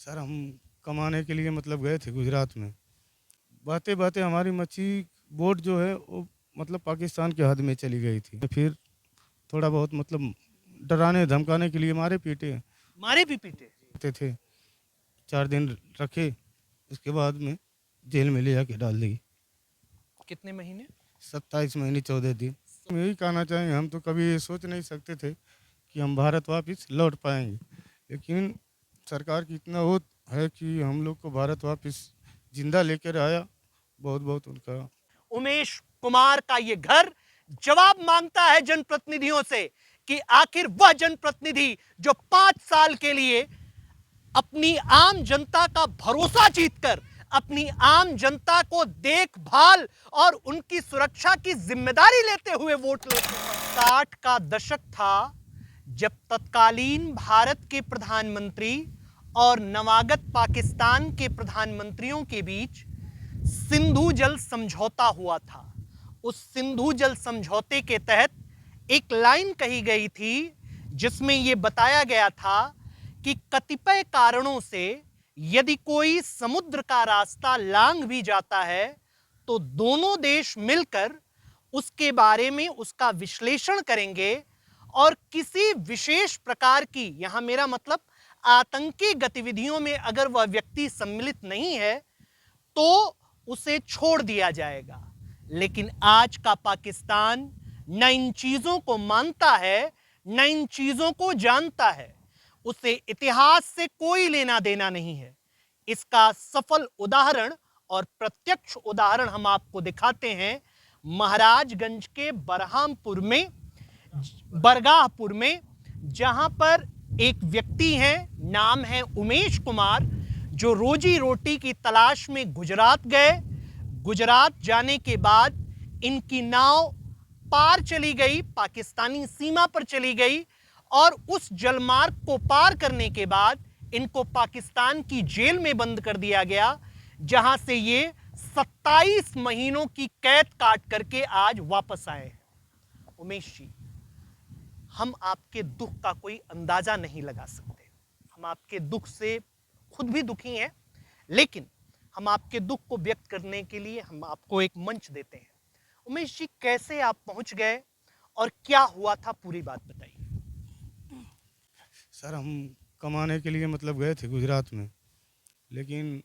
Sir हम कमाने के लिए मतलब गए थे गुजरात में। बातें बातें हमारी मच्छी बोट जो है वो मतलब पाकिस्तान के हद में चली गई थी। फिर थोड़ा बहुत मतलब डराने धमकाने के लिए मारे पीटे मारे भी पीटे। थे। 4 दिन रखे, उसके बाद में जेल में ले जाके डाल दी। कितने महीने? 27 महीने 14 दिन। हम यही कहना चाहेंगे, हम तो कभी ये सोच नहीं सकते थे कि हम भारत वापस लौट पाएंगे, लेकिन सरकार की इतना वो है कि हम लोग को भारत वापस जिंदा लेकर आया। बहुत बहुत उनका। उमेश कुमार का ये घर जवाब मांगता है जनप्रतिनिधियों से कि आखिर वह जनप्रतिनिधि जो 5 साल के लिए अपनी आम जनता का भरोसा जीतकर अपनी आम जनता को देखभाल और उनकी सुरक्षा की जिम्मेदारी लेते हुए वोट लेते हैं। 60 का दशक था जब तत्कालीन भारत के प्रधानमंत्री और नवागत पाकिस्तान के प्रधानमंत्रियों के बीच सिंधु जल समझौता हुआ था। उस सिंधु जल समझौते के तहत एक लाइन कही गई थी जिसमें यह बताया गया था कि कतिपय कारणों से यदि कोई समुद्र का रास्ता लांघ भी जाता है तो दोनों देश मिलकर उसके बारे में उसका विश्लेषण करेंगे और किसी विशेष प्रकार की, यहां मेरा मतलब आतंकी गतिविधियों में अगर वह व्यक्ति सम्मिलित नहीं है तो उसे छोड़ दिया जाएगा। लेकिन आज का पाकिस्तान न इन चीजों को मानता है, न इन चीजों को जानता है। उसे इतिहास से कोई लेना देना नहीं है। इसका सफल उदाहरण और प्रत्यक्ष उदाहरण हम आपको दिखाते हैं महाराजगंज के बरगाहपुर में, जहां पर एक व्यक्ति हैं, नाम है उमेश कुमार, जो रोजी रोटी की तलाश में गुजरात गए। गुजरात जाने के बाद इनकी नाव पार चली गई, पाकिस्तानी सीमा पर चली गई और उस जलमार्ग को पार करने के बाद इनको पाकिस्तान की जेल में बंद कर दिया गया, जहां से ये 27 महीनों की कैद काट करके आज वापस आए हैं। उमेश जी, हम आपके दुख का कोई अंदाजा नहीं लगा सकते। हम आपके दुख से खुद भी दुखी हैं, लेकिन हम आपके दुख को व्यक्त करने के लिए हम आपको एक मंच देते हैं। उमेश जी, कैसे आप पहुंच गए और क्या हुआ था, पूरी बात बताइए। सर हम कमाने के लिए मतलब गए थे गुजरात में, लेकिन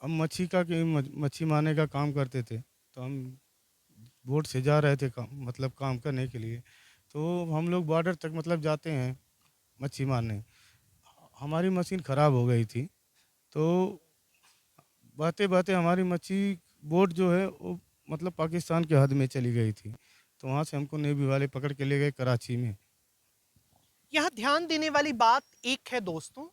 हम मच्छी मारने का काम करते थे, तो हम बोट से जा रहे थे मतलब काम करने के लिए। तो हम लोग बॉर्डर तक मतलब जाते हैं मच्छी मारने। हमारी मशीन ख़राब हो गई थी, तो बातें बातें हमारी मच्छी बोट जो है वो मतलब पाकिस्तान के हद में चली गई थी। तो वहाँ से हमको नेवी वाले पकड़ के ले गए कराची में। यहां ध्यान देने वाली बात एक है दोस्तों,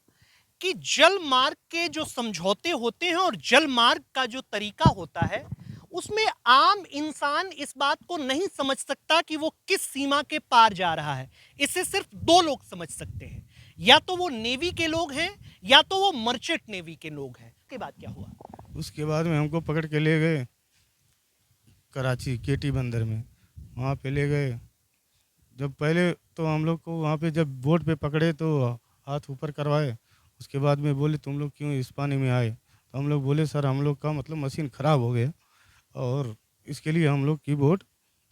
कि जल मार्ग के जो समझौते होते हैं और जल मार्ग का जो तरीका होता है, उसमें आम इंसान इस बात को नहीं समझ सकता कि वो किस सीमा के पार जा रहा है। इसे सिर्फ दो लोग समझ सकते हैं, या तो वो नेवी के लोग हैं या तो वो मर्चेंट नेवी के लोग हैं। के बाद क्या हुआ? उसके बाद में हमको पकड़ के ले गए कराची केटी बंदर में। वहाँ पे ले गए। जब पहले तो हम लोग को वहाँ पे जब बोट पे पकड़े तो हाथ ऊपर करवाए। उसके बाद में बोले तुम लोग क्यों इस पानी में आए? तो हम लोग बोले सर हम लोग का मतलब मशीन ख़राब हो गया और इसके लिए हम लोग की बोट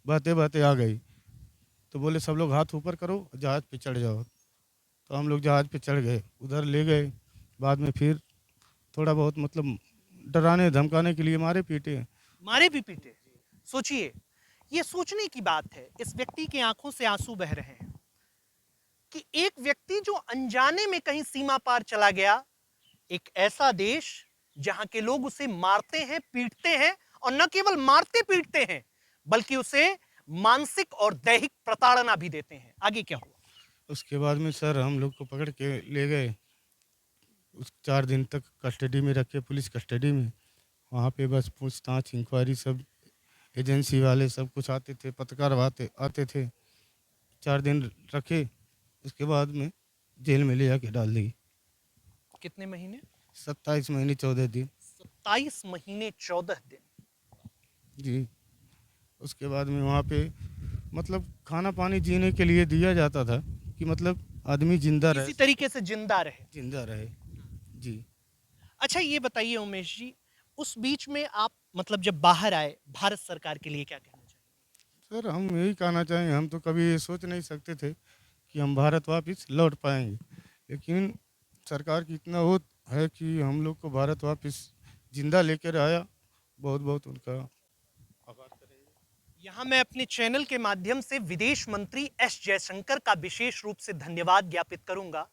बातें बातें आ गई। तो बोले सब लोग हाथ ऊपर करो, जहाज़ पे चढ़ जाओ। तो हम लोग जहाज़ पे चढ़ गए, उधर ले गए। बाद में फिर थोड़ा बहुत मतलब डराने धमकाने के लिए मारे पीटे। मारे भी पीटे। सोचिए, ये सोचने की बात है, इस व्यक्ति की आंखों से आंसू बह रहे हैं कि एक व्यक्ति जो अनजाने में कहीं सीमा पार चला गया, एक ऐसा देश जहां के लोग उसे मारते हैं, पीटते हैं, और न केवल मारते पीटते हैं बल्कि उसे मानसिक और दैहिक प्रताड़ना भी देते हैं। आगे क्या हुआ? उसके बाद में सर हम लोग को पकड़ के ले गए। उस 4 दिन तक कस्टडी में रखे, पुलिस कस्टडी में। वहाँ पे बस पूछताछ इंक्वायरी सब एजेंसी वाले सब कुछ आते थे, पत्रकार आते आते थे। 4 दिन रखे, उसके बाद में जेल में ले जाके डाल दी। कितने महीने? 27 महीने 14 दिन। 27 महीने 14 दिन। जी। उसके बाद में वहाँ पे मतलब खाना पानी जीने के लिए दिया जाता था कि मतलब आदमी जिंदा किसी रहे। तरीके से जिंदा रहे। जिंदा रहे। जी। अच्छा ये बताइए उमेश जी, उस बीच में आप मतलब जब बाहर आए, भारत सरकार के लिए क्या कहना चाहेंगे? सर हम यही कहना चाहेंगे, हम तो कभी ये सोच नहीं सकते थे कि हम भारत वापस लौट पाएँगे। लेकिन सरकार की इतना वो है कि हम लोग को भारत वापस ज़िंदा लेकर आया। बहुत-बहुत उनका आभार करेंगे। यहाँ मैं अपने चैनल के माध्यम से विदेश मंत्री एस जयशंकर का विशेष रूप से धन्यवाद ज्ञापित करूंगा,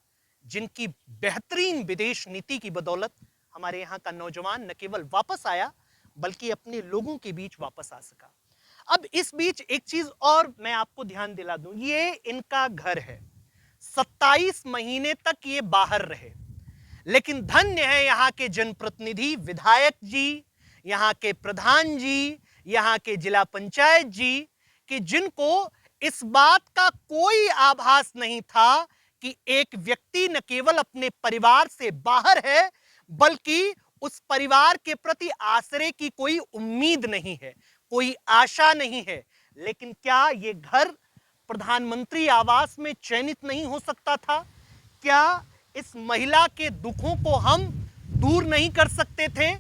जिनकी बेहतरीन विदेश नीति की बदौलत हमारे यहाँ का नौजवान न केवल वापस आया, बल्कि अपने लोगों के बीच वापस आ सका। अब इस बीच एक चीज और मैं आपको ध्यान दिला दूं, ये इनका घर है। 27 महीने तक ये बाहर रहे, लेकिन धन्य है यहाँ के जनप्रतिनिधि, विधायक जी, यहाँ के प्रधान जी, यहाँ के जिला पंचायत जी, कि जिनको इस बात का कोई आभास नहीं था कि एक व्यक्ति न केवल अपने परिवार से बाहर है, बल्कि उस परिवार के प्रति आश्रय की कोई उम्मीद नहीं है, कोई आशा नहीं है। लेकिन क्या ये घर प्रधानमंत्री आवास में चयनित नहीं हो सकता था? क्या इस महिला के दुखों को हम दूर नहीं कर सकते थे?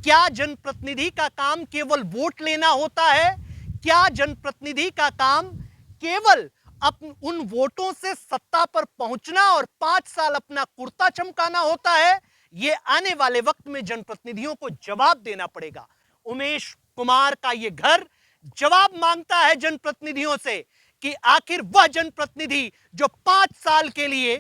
क्या जनप्रतिनिधि का काम केवल वोट लेना होता है? क्या जनप्रतिनिधि का काम केवल उन वोटों से सत्ता पर पहुंचना और 5 साल अपना कुर्ता चमकाना होता है? ये आने वाले वक्त में जनप्रतिनिधियों को जवाब देना पड़ेगा। उमेश कुमार का ये घर जवाब मांगता है जनप्रतिनिधियों से कि आखिर वह जनप्रतिनिधि जो 5 साल के लिए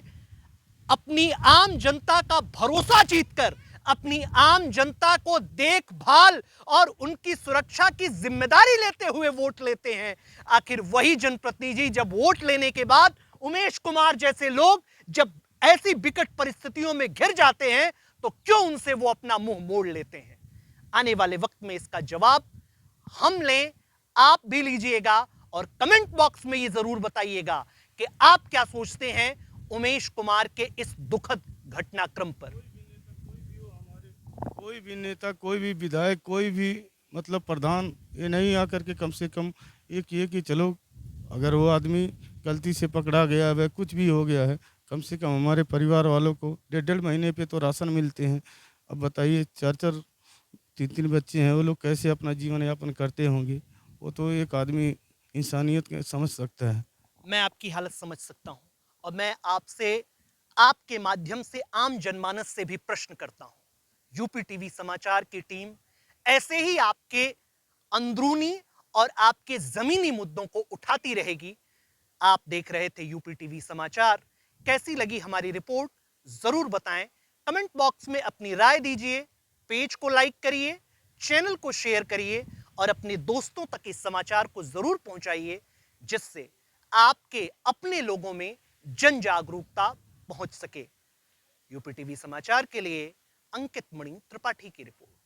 अपनी आम जनता का भरोसा जीतकर अपनी आम जनता को देखभाल और उनकी सुरक्षा की जिम्मेदारी लेते हुए वोट लेते हैं, आखिर वही जनप्रतिनिधि जब वोट लेने के बाद उमेश कुमार जैसे लोग जब ऐसी विकट परिस्थितियों में घिर जाते हैं, तो क्यों उनसे वो अपना मुंह मोड़ लेते हैं? आने वाले वक्त में इसका जवाब हम लें, आप भी लीजिएगा और कमेंट बॉक्स में ये जरूर बताइएगा कि आप क्या सोचते हैं उमेश कुमार के इस दुखद घटनाक्रम पर। कोई भी नेता, कोई भी विधायक, कोई भी मतलब प्रधान ये नहीं आकर के कम से कम एक ये कि चलो अगर वो आदमी गलती से पकड़ा गया है, कुछ भी हो गया है, कम से कम हमारे परिवार वालों को डेढ़ डेढ़ महीने पे तो राशन मिलते हैं। अब बताइए 4-4 3-3 बच्चे हैं, वो लोग कैसे अपना जीवन यापन करते होंगे? वो तो एक आदमी इंसानियत के समझ सकता है। मैं आपकी हालत समझ सकता हूं और मैं आपसे आपके माध्यम से आम जनमानस से भी प्रश्न करता हूं। यूपी टीवी समाचार की टीम ऐसे ही आपके अंदरूनी और आपके जमीनी मुद्दों को उठाती रहेगी। आप देख रहे थे यूपी टीवी समाचार। कैसी लगी हमारी रिपोर्ट जरूर बताएं, कमेंट बॉक्स में अपनी राय दीजिए, पेज को लाइक करिए, चैनल को शेयर करिए और अपने दोस्तों तक इस समाचार को जरूर पहुंचाइए, जिससे आपके अपने लोगों में जन जागरूकता पहुंच सके। यूपी टीवी समाचार के लिए अंकित मणि त्रिपाठी की रिपोर्ट।